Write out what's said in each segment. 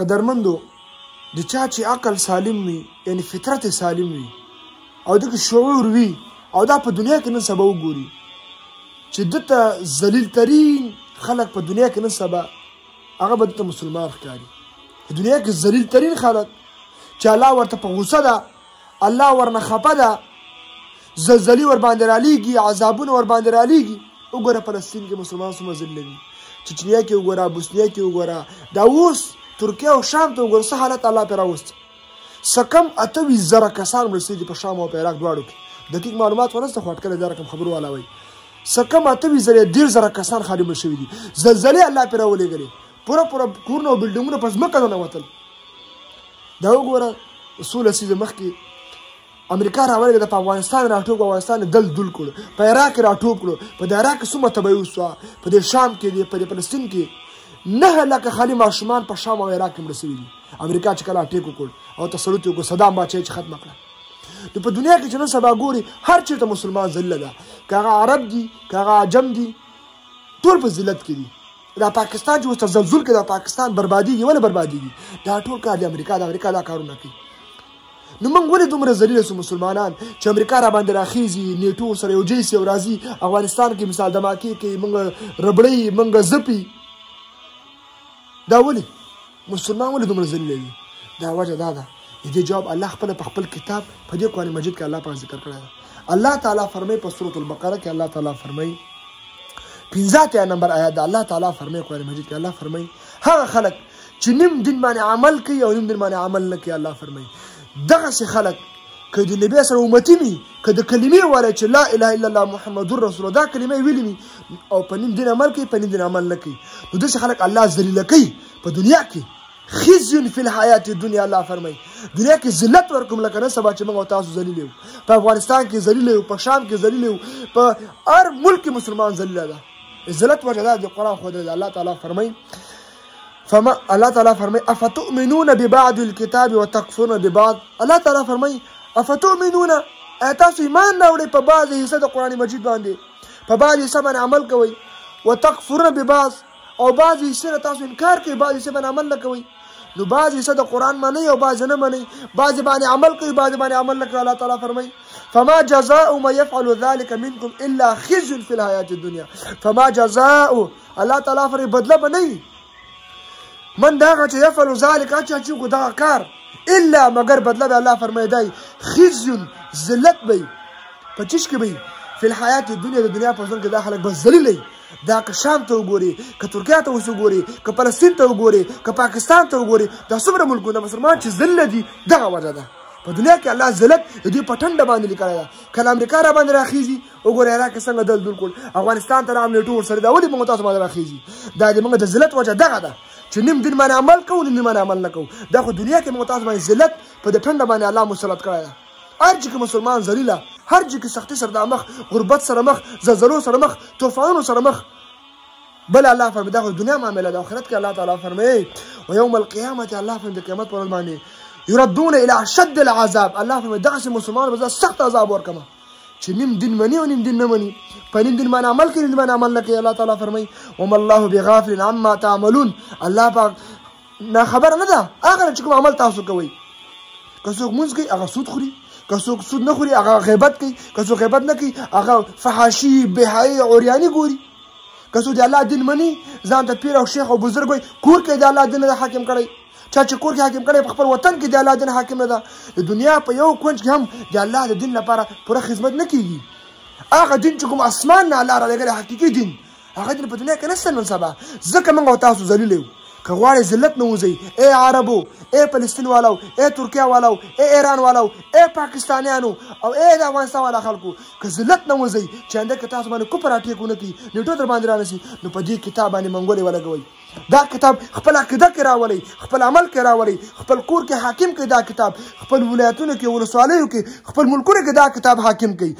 قدرمندو د چا چې عقل سالم وي یعنی فطرت سالم وي او دغه شعور وي او دا په دنیا کې نن سبا وګوري چې دته ذلیل ترین خلق په دنیا کې نن سبا هغه به دته مسلمان ښکاري. په دنیا کې ذلیل ترین خلق چې الله ورته په غوسه ده، الله ورنه خفه ده، زلزلې ور باندې رالیږي، عذابونه ور باندې رالیږي. وګوره فلسطین کې مسلمان څومره ذلیل وي، چچنیا کې وګوره، بوسنیا کې وګوره، دا اوس ترکیه او شام ته وګوره څه حالت الله پرې راوست. څه کم 28,000 کسان مړه شوي دي په شام او په عراق دواړو کې. دقیق معلومات ورنسته خو اټکلې دا رقم خبرو والا وایي. څه کم 28,000 کسان خالي مړه شوي دي. زلزلې الله پرې راولېږلې، پوره کورونه او بلډینګونه په ځمکه ننوتل. دا وګوره څو لسیزې مخکې امریکا راولېږله په افغانستان راټوپ، افغانستان یې دل دل کړو، په عراق یې راټوپ کړو، په دې عراق کې څومره تباهي وسوه، په دې شام کې په دې فلسطین کې 9 لکه خالي ماشومان په شام او عراق کې مړه شوي دي. امریکا چې کله اټیک وکړ او تسلط یې وکړ، صدام باچا چې ختمه کړه. نو په دنیا کې چې نن سبا ګوري هر چېرته مسلمان ذلیله ده، که هغه عرب دي که هغه عجم دي، ټول په ذلت کې دي. دا پاکستان چې اوس تزلزل کې دا پاکستان بربادېږي. ولې بربادېږي؟ دا ټول کار د امریکا دا کارونه کوي. نو موږ ولې دومره ذلیله سو مسلمانان چې امریکا را باندې راخیزي، نیټو سره یو ځای سي او راځي افغانستان کې مثال دماکې کوي، موږ ربړی موږ زپي. دا ولې مسلمان ولې دومره ذلیله وي؟ دا وجه دا ده. د دې جواب الله خپل په خپل کتاب په دې قرآن مجید کې الله پاک ذکر کړی ده. الله تعالی فرمایي په سورة البقره کې، الله تعالی فرمایي 15 نمبر آیات ده. الله تعالی فرمایي قرآن مجید کې، الله فرمایي هغه خلک چې نیم دین باندې عمل کوي او نیم دین باندې عمل نه کوي. الله فرمایي دغسې خلک که د نبی سره امتي وي، که د کلمې وایي چې لا اله الا الله محمد رسول الله، دا کلمې ویلې وي او په نیم دین عمل کوي، په نیم دین عمل نه کوي، نو داسې خلک الله ذلیله کوي په دنیا کې. خزي فی الحیات الدنیا، الله فرمایي دنیا کې ذلت ورکوم لکه نن سبا چې موږ او تاسو ذلیل یو. په افغانستان کې ذلیل یو، په شام کې ذلیل یو، په هر ملک کې مسلمان ذلیله ده. ذلت وجه ده د قرآن ښودلی ده. الله تعالی فرمایي الله تعالی فرمایي افتؤمنون ببعض الكتاب وتکفرون ببعض. الله تعالی فرمایي افتؤمنون، تاسو ایمان راوړئ په بعض حصه د قرآن مجید باندې، په بعض حصه باندې عمل کوئ، وتکفرون ببعض، او بعض حصه تاسو انکار کوئ، بعض حصه باندې عمل نه کوئ. نو بعض حصه د قرآن منئ او بعض نه منئ، بعض باندې عمل کوئ، بعض باندې عمل نه کوئ. الله تعالی فرمایي فما جزاء من يفعل ذلك منكم الا خزي في الحياة الدنيا. فما جزاء، الله تعالی فرمایي بدله به نه من داغه چې يفعل ذلك چې کو دغه کار الا مگر بدله به الله فرمایي دی خزي ذلت به په چیش کې به په الحیات الدنیا د دنیا په ژوند کې دا خلک بس ذلیل. دا که شام ته وګوري، که ترکیه ته اوس وګوري، که فلسطین ته وګوري، که پاکستان ته وګوري، دا څومره ملکونه مسلمان چې ذلیله دي دغه وجه ده. په دنیا کې الله ذلت د دوی په ټنډه باندې لیکلی ده. کله امریکا را باندې راخیږي وګورئ عراق کې څنګه دل دل کړل، افغانستان ته راغلې ټول سره. دا ولې موږ تاسو باندې راخیږي؟ دا د موږ د ذلت وجه دغه ده چې نیم دین باندې عمل کوو، نیم باندې عمل نه کوو. دا خو دنیا کې موږ تاسو باندې ذلت په د ټنډه باندې الله مسلط کړی ده. هر چې مسلمان ذلیله، هر چې سختي سره د مخ، غربت سره مخ، زلزلو سره مخ، طوفانونو سره مخ. بل الله فرمایي دا خو دنیا معامله ده. آخرت کې الله تعالی فرمایي ويوم القيامة، الله فرمایي د قیامت پر ورځ باندې يردون الى اشد العذاب. الله فرمایي دغسې مسلمان به سخت عذاب ورکړم چې نیم دین مني او نیم دین نه مني، په نیم دین باندې عمل کوي، نیم باندې عمل نه کوي. الله تعالی فرمایي وما الله بغافل عما تعملون. الله پاک نه خبر نه ده هغه چې کوم عمل تاسو کوئ. که څوک مونځ کوي هغه سود خوري، که څوک سود نه خوري هغه غیبت کوي، که څوک غیبت نه کوي هغه فحاشي بهایي عریاني ګوري. که څوک د الله دین مني ځان ته پیر او شیخ او بزرګ وایي، کور کې د الله دین نه حاکم کړی. چا چې کور کې حاکم کړی په خپل وطن کې د الله دین حاکم نه ده. د دنیا په یو کونج کې هم د الله د دین لپاره پوره خدمت نه کیږي. هغه دین چې کوم اسمان نه الله رالېږلی حقیقي دین، هغه دین په دنیا کې نشته نن سبا. ځکه موږ او تاسو ذلیل یو. که غواړئ ذلت نه وځئ، ای عربو، ای فلسطین والو، ای ترکیه والو، ای ایران والو، ای پاکستانیانو او ای د افغانستان والا خلکو، که ذلت نه وځئ چې انده که تاسو باندې کفر راټیک ونه کړي، نیټو در باندې رانشي، نو په دې کتاب باندې منګولې ولګوئ. دا کتاب خپل عقیده کې راولئ، خپل عمل کې راولئ، خپل کور کې حاکم کړئ دا کتاب، خپل ولایتونو کې، ولسوالیو کې، خپل ملکونو کې دا کتاب حاکم کړئ.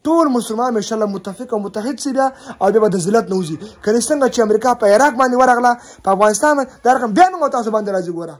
ټول مسلمان ان شاء الله متفق او متحد سي بیا او بیا د ذلت نه وځي. کله څنګه چې امریکا په عراق باندې ورغله، په افغانستان باندې دا رقم بیا موږ تاسو باندې راځي. ګوره